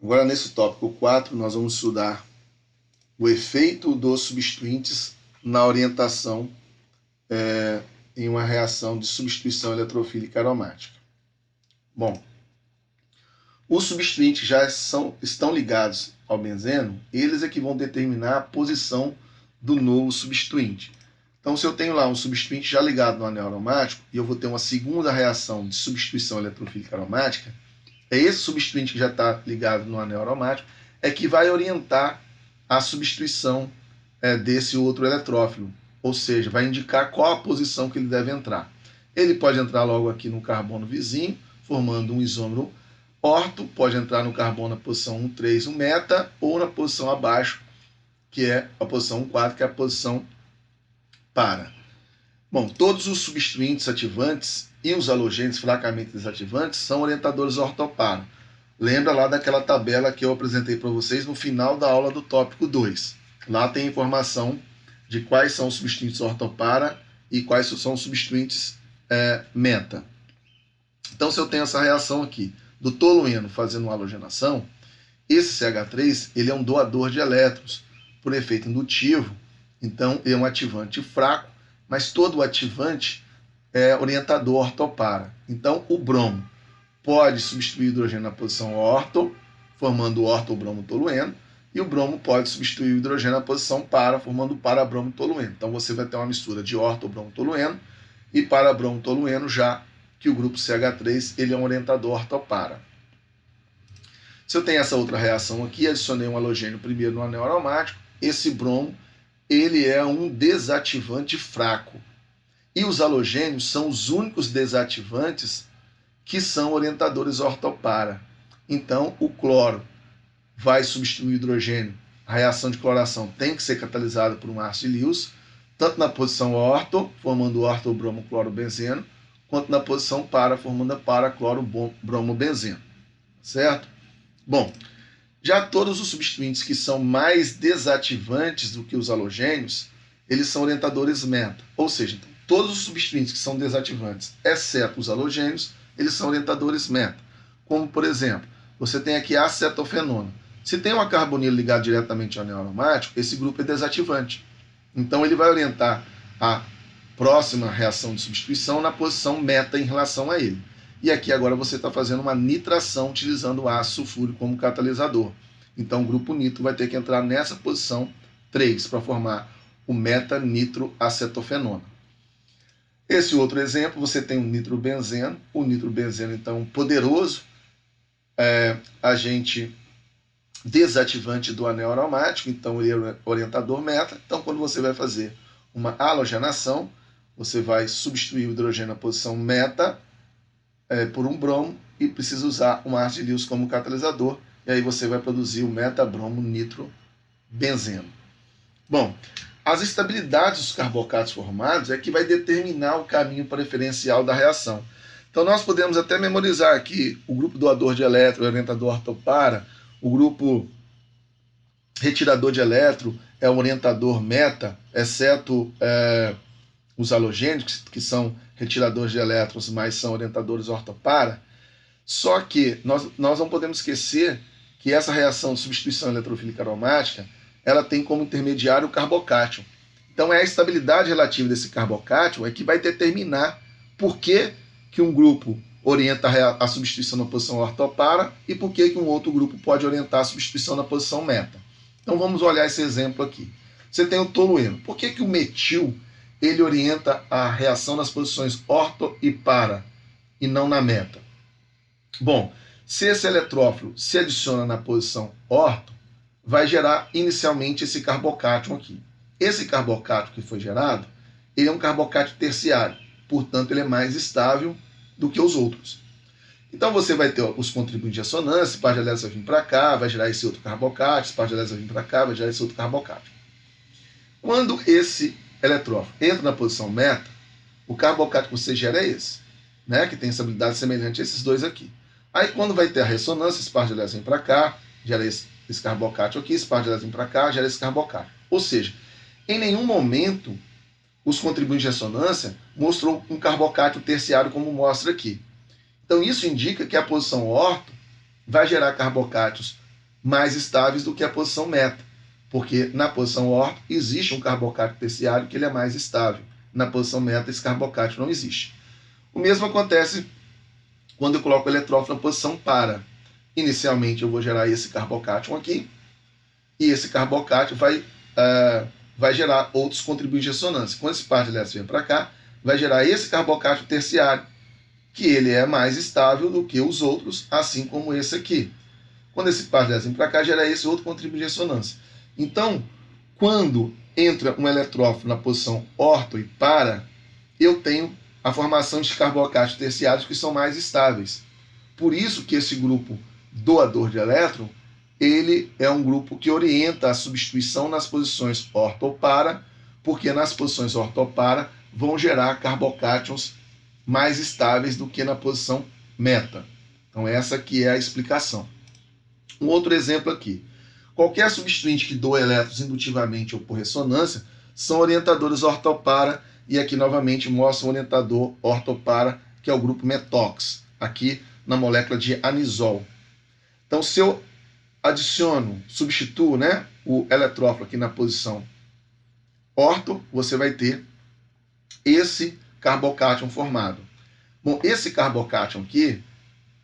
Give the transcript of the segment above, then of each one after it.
Agora, nesse tópico 4, nós vamos estudar o efeito dos substituintes na orientação em uma reação de substituição eletrofílica aromática. Bom, os substituintes já estão ligados ao benzeno, eles é que vão determinar a posição do novo substituinte. Então, se eu tenho lá um substituinte já ligado no anel aromático e eu vou ter uma segunda reação de substituição eletrofílica aromática, é esse substituinte que já está ligado no anel aromático é que vai orientar a substituição desse outro eletrófilo, ou seja, vai indicar qual a posição que ele deve entrar. Ele pode entrar logo aqui no carbono vizinho, formando um isômero orto, pode entrar no carbono na posição 1,3, o meta, ou na posição abaixo, que é a posição 1,4, que é a posição para. Bom, todos os substituintes ativantes e os halogênios fracamente desativantes são orientadores ortopara. Lembra lá daquela tabela que eu apresentei para vocês no final da aula do tópico 2. Lá tem informação de quais são os substituintes ortopara e quais são os substituintes meta. Então, se eu tenho essa reação aqui do tolueno fazendo uma halogenação, esse CH3 ele é um doador de elétrons por efeito indutivo, então ele é um ativante fraco, mas todo ativante é orientador ortopara. Então, o bromo pode substituir o hidrogênio na posição orto, formando o orto-bromo-tolueno, e o bromo pode substituir o hidrogênio na posição para, formando o para-bromo-tolueno. Então, você vai ter uma mistura de orto-bromo-tolueno e para-bromo-tolueno, já que o grupo CH3 ele é um orientador ortopara. Se eu tenho essa outra reação aqui, adicionei um halogênio primeiro no anel aromático, esse bromo ele é um desativante fraco. E os halogênios são os únicos desativantes que são orientadores ortopara. Então, o cloro vai substituir o hidrogênio. A reação de cloração tem que ser catalisada por um ácido de Lewis, tanto na posição orto, formando o orto-bromo-cloro-benzeno, quanto na posição para, formando a para-cloro-bromo-benzeno. Certo? Bom, já todos os substituintes que são mais desativantes do que os halogênios, eles são orientadores meta. Ou seja, todos os substituintes que são desativantes, exceto os halogênios, eles são orientadores meta. Como, por exemplo, você tem aqui a acetofenona. Se tem uma carbonila ligada diretamente ao anel aromático, esse grupo é desativante. Então, ele vai orientar a próxima reação de substituição na posição meta em relação a ele. E aqui agora você está fazendo uma nitração utilizando o ácido sulfúrico como catalisador. Então, o grupo nitro vai ter que entrar nessa posição 3 para formar o meta-nitroacetofenona. Esse outro exemplo, você tem o nitrobenzeno. O nitrobenzeno, então, poderoso agente desativante do anel aromático, então ele é orientador meta. Então, quando você vai fazer uma halogenação, você vai substituir o hidrogênio na posição meta por um bromo e precisa usar um ácido de Lewis como catalisador, e aí você vai produzir o metabromo-nitrobenzeno. Bom, as estabilidades dos carbocatos formados é que vai determinar o caminho preferencial da reação. Então, nós podemos até memorizar aqui o grupo doador de elétron, orientador ortopara, o grupo retirador de elétron é o orientador meta, exceto os halogênicos, que são retiradores de elétrons, mas são orientadores ortopara. Só que nós não podemos esquecer que essa reação de substituição eletrofílica aromática ela tem como intermediário o carbocátion. Então, é a estabilidade relativa desse carbocátion que vai determinar por que um grupo orienta a substituição na posição ortopara e por que um outro grupo pode orientar a substituição na posição meta. Então, vamos olhar esse exemplo aqui. Você tem o tolueno. Por que o metil ele orienta a reação nas posições orto e para, e não na meta? Bom, se esse eletrófilo se adiciona na posição orto, vai gerar inicialmente esse carbocátion aqui. Esse carbocátion que foi gerado, ele é um carbocátion terciário, portanto ele é mais estável do que os outros. Então você vai ter os contribuintes de assonância, par de elétrons vai vir para cá, vai gerar esse outro carbocátion, par de elétrons vai vir para cá, vai gerar esse outro carbocátion. Quando esse eletrófilo entra na posição meta, o carbocátion que você gera é esse, né, que tem estabilidade semelhante a esses dois aqui. Aí quando vai ter a ressonância, esse par de elétrons vem para cá, gera esse carbocátion aqui, esse par de elétrons vem para cá, gera esse carbocátion. Ou seja, em nenhum momento os contribuintes de ressonância mostrou um carbocátion terciário como mostra aqui. Então isso indica que a posição orto vai gerar carbocátions mais estáveis do que a posição meta, porque na posição orto existe um carbocátion terciário que ele é mais estável. Na posição meta esse carbocátion não existe. O mesmo acontece quando eu coloco o eletrófilo na posição para. Inicialmente eu vou gerar esse carbocátion aqui, e esse carbocátion vai gerar outros contribuintes de ressonância. Quando esse par de elétrons vem para cá, vai gerar esse carbocátion terciário, que ele é mais estável do que os outros, assim como esse aqui. Quando esse par de elétrons vem para cá, gera esse outro contribuinte de ressonância. Então, quando entra um eletrófilo na posição orto e para, eu tenho a formação de carbocátion terciários que são mais estáveis. Por isso que esse grupo doador de elétron, ele é um grupo que orienta a substituição nas posições orto ou para, porque nas posições orto ou para vão gerar carbocátions mais estáveis do que na posição meta. Então essa aqui é a explicação. Um outro exemplo aqui. Qualquer substituinte que doa elétrons indutivamente ou por ressonância são orientadores orto ou para, e aqui novamente mostra um orientador orto ou para, que é o grupo metox, aqui na molécula de anisol. Então, se eu substituo, né, o eletrófilo aqui na posição orto, você vai ter esse carbocátion formado. Bom, esse carbocátion aqui,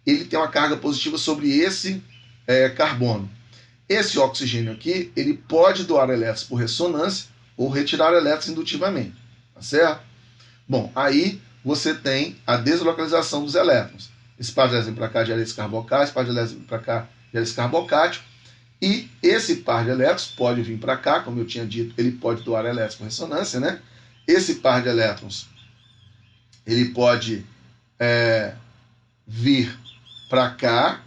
ele tem uma carga positiva sobre esse carbono. Esse oxigênio aqui, ele pode doar elétrons por ressonância ou retirar elétrons indutivamente, tá certo? Bom, aí você tem a deslocalização dos elétrons. Esse par de elétrons para cá gera esse carbocátion, esse par de elétrons para cá gera esse carbocátion, e esse par de elétrons pode vir para cá, como eu tinha dito, ele pode doar elétrons por ressonância, né? Esse par de elétrons, ele pode vir para cá,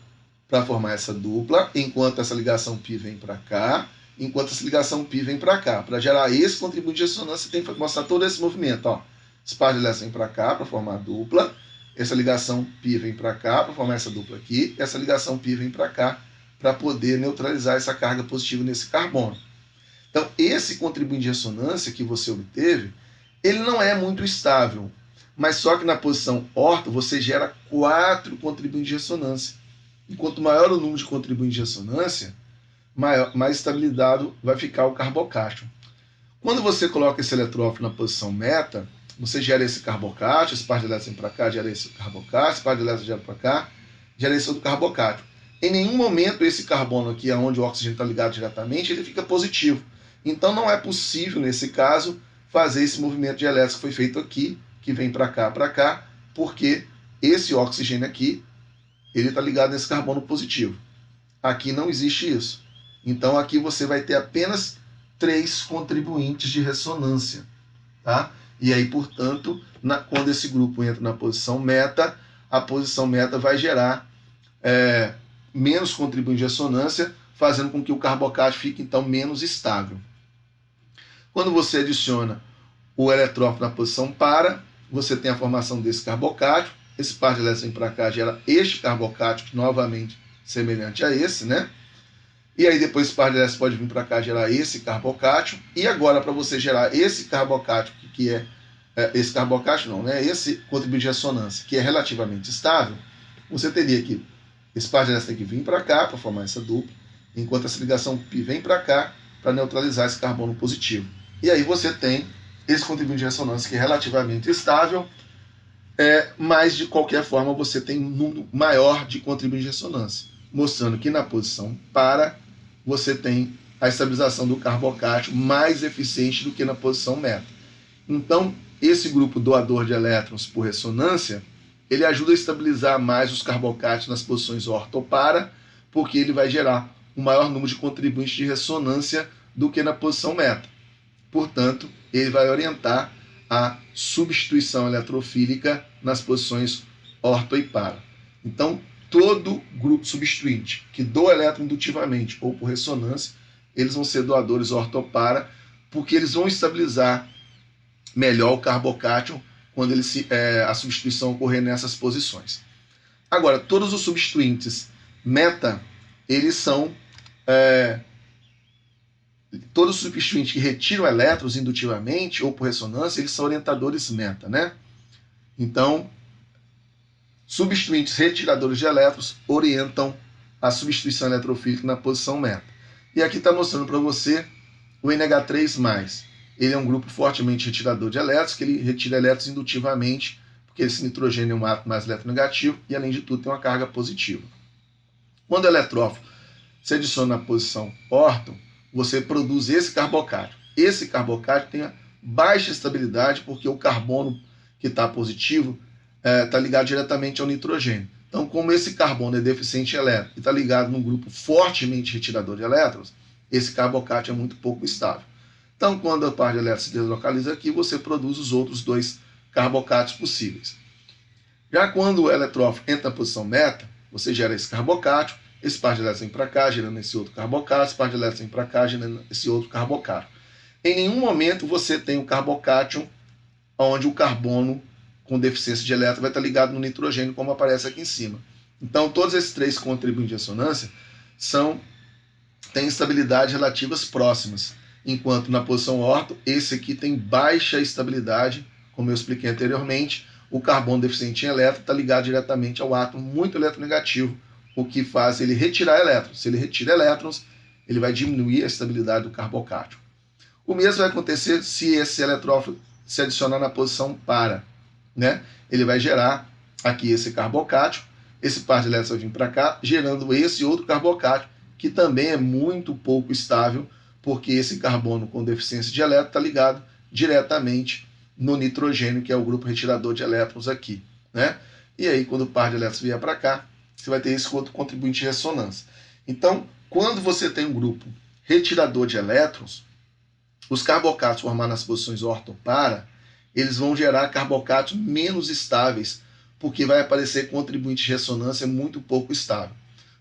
para formar essa dupla, enquanto essa ligação π vem para cá, enquanto essa ligação π vem para cá. Para gerar esse contribuinte de ressonância, você tem que mostrar todo esse movimento. Ó. Esse par de elétrons vem para cá para formar a dupla, essa ligação π vem para cá para formar essa dupla aqui, essa ligação π vem para cá para poder neutralizar essa carga positiva nesse carbono. Então, esse contribuinte de ressonância que você obteve, ele não é muito estável, mas só que na posição orto você gera 4 contribuintes de ressonância. E quanto maior o número de contribuintes de ressonância, mais estabilizado vai ficar o carbocátion. Quando você coloca esse eletrófilo na posição meta, você gera esse carbocátion, esse par de elétrons vem para cá, gera esse carbocátion, esse par de elétrons gera para cá, gera esse outro carbocátion. Em nenhum momento esse carbono aqui, onde o oxigênio está ligado diretamente, ele fica positivo. Então não é possível, nesse caso, fazer esse movimento de elétrons que foi feito aqui, que vem para cá, porque esse oxigênio aqui, ele está ligado nesse carbono positivo. Aqui não existe isso. Então aqui você vai ter apenas 3 contribuintes de ressonância. Tá? E aí, portanto, quando esse grupo entra na posição meta, a posição meta vai gerar menos contribuintes de ressonância, fazendo com que o carbocátion fique, então, menos estável. Quando você adiciona o eletrófilo na posição para, você tem a formação desse carbocátion. Esse par de elétrons vem para cá, gera este carbocátion, novamente semelhante a esse, né? E aí depois esse par de elétrons pode vir para cá, gerar esse carbocátion. E agora, para você gerar esse carbocátion, que é esse carbocátion não, né? Esse contribuinte de ressonância, que é relativamente estável, você teria que esse par de elétrons tem que vir para cá para formar essa dupla, enquanto essa ligação π vem para cá para neutralizar esse carbono positivo. E aí você tem esse contribuinte de ressonância que é relativamente estável, mas de qualquer forma você tem um número maior de contribuintes de ressonância, mostrando que na posição para você tem a estabilização do carbocátion mais eficiente do que na posição meta. Então, esse grupo doador de elétrons por ressonância, ele ajuda a estabilizar mais os carbocátions nas posições orto ou para, porque ele vai gerar um maior número de contribuintes de ressonância do que na posição meta. Portanto, ele vai orientar a substituição eletrofílica nas posições orto e para. Então, todo grupo substituinte que doa elétron indutivamente ou por ressonância, eles vão ser doadores orto ou para, porque eles vão estabilizar melhor o carbocátion quando a substituição ocorrer nessas posições. Agora, todos os substituintes meta, eles são todos os substituintes que retiram elétrons indutivamente ou por ressonância, eles são orientadores meta, né? Então, substituintes retiradores de elétrons orientam a substituição eletrofílica na posição meta. E aqui está mostrando para você o NH3+. Ele é um grupo fortemente retirador de elétrons, que ele retira elétrons indutivamente, porque esse nitrogênio é um átomo mais eletronegativo e, além de tudo, tem uma carga positiva. Quando o eletrófilo se adiciona na posição órtão, você produz esse carbocátio. Esse carbocátio tem a baixa estabilidade, porque o carbono que está positivo está ligado diretamente ao nitrogênio. Então, como esse carbono é deficiente em elétrons e está ligado num grupo fortemente retirador de elétrons, esse carbocátio é muito pouco estável. Então, quando a parte de elétrons se deslocaliza aqui, você produz os outros dois carbocátios possíveis. Já quando o eletrófilo entra na posição meta, você gera esse carbocátio, esse par de elétrons vem para cá, gerando esse outro carbocátio, esse par de elétrons vem para cá, gerando esse outro carbocátio. Em nenhum momento você tem o carbocátio onde o carbono com deficiência de elétron vai estar ligado no nitrogênio, como aparece aqui em cima. Então, todos esses três contribuintes de ressonância têm estabilidades relativas próximas, enquanto na posição órtão, esse aqui tem baixa estabilidade, como eu expliquei anteriormente. O carbono deficiente em elétron está ligado diretamente ao átomo muito eletronegativo, o que faz ele retirar elétrons. Se ele retira elétrons, ele vai diminuir a estabilidade do carbocátio. O mesmo vai acontecer se esse eletrófilo se adicionar na posição para, né? Ele vai gerar aqui esse carbocátio, esse par de elétrons vai vir para cá, gerando esse outro carbocátio, que também é muito pouco estável, porque esse carbono com deficiência de elétron está ligado diretamente no nitrogênio, que é o grupo retirador de elétrons aqui, né? E aí, quando o par de elétrons vier para cá, você vai ter esse outro contribuinte de ressonância. Então, quando você tem um grupo retirador de elétrons, os carbocátios formados nas posições órtão-para, eles vão gerar carbocátios menos estáveis, porque vai aparecer contribuinte de ressonância muito pouco estável.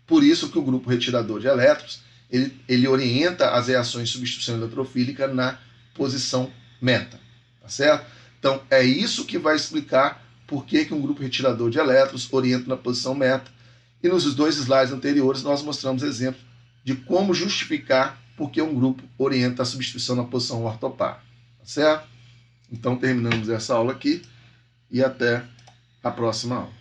Por isso que o grupo retirador de elétrons, ele orienta as reações de substituição eletrofílica na posição meta, tá certo? Então, é isso que vai explicar por que um grupo retirador de elétrons orienta na posição meta. E nos dois slides anteriores, nós mostramos exemplos de como justificar porque um grupo orienta a substituição na posição ortopar, tá certo? Então, terminamos essa aula aqui e até a próxima aula.